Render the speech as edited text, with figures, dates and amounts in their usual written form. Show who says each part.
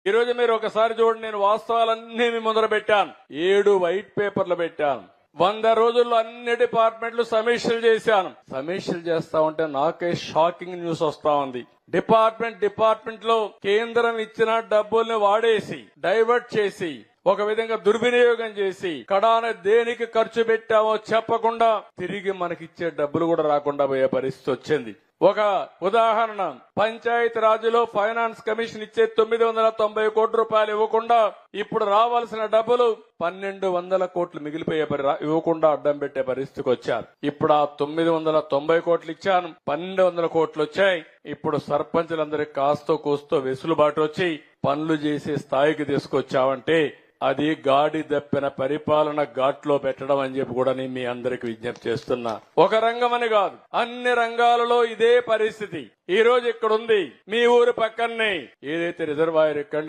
Speaker 1: ఈ రోజు మీరు ఒకసారి చూడండి, నేను వాస్తవాలన్నీ మీ ముందర పెట్టాను. 7 వైట్ పేపర్లు పెట్టాను. 100 రోజుల్లో అన్ని డిపార్ట్మెంట్లు సమీక్షలు చేశాను. సమీక్షలు చేస్తా ఉంటే నాకే షాకింగ్ న్యూస్ వస్తా ఉంది. డిపార్ట్మెంట్ లో కేంద్రం ఇచ్చిన డబ్బుల్ని వాడేసి, డైవర్ట్ చేసి, ఒక విధంగా దుర్వినియోగం చేసి, కడాన దేనికి ఖర్చు పెట్టామో చెప్పకుండా తిరిగి మనకిచ్చే డబ్బులు కూడా రాకుండా పోయే పరిస్థితి వచ్చింది. ఒక ఉదాహరణ, పంచాయతీ రాజ్లో ఫైనాన్స్ కమిషన్ ఇచ్చే 990 కోట్ల రూపాయలు ఇవ్వకుండా ఇప్పుడు రావాల్సిన డబ్బులు 1200 కోట్లు మిగిలిపోయే ఇవ్వకుండా అడ్డం పెట్టే పరిస్థితికి వచ్చారు. ఇప్పుడు ఆ 990 కోట్లు ఇచ్చాను, 1200 కోట్లు వచ్చాయి. ఇప్పుడు సర్పంచులందరికీ కాస్తో కూస్తో వెసులుబాటు వచ్చి పనులు చేసే స్థాయికి తీసుకొచ్చావంటే అది గాడి దప్పిన పరిపాలన ఘాట్లో పెట్టడం అని చెప్పి కూడా నేను మీ అందరికి విజ్ఞప్తి చేస్తున్నా. ఒక రంగం అని కాదు, అన్ని రంగాలలో ఇదే పరిస్థితి. ఈ రోజు ఇక్కడ ఉంది, మీ ఊరు పక్కనే ఏదైతే రిజర్వాయర్ ఇక్కడ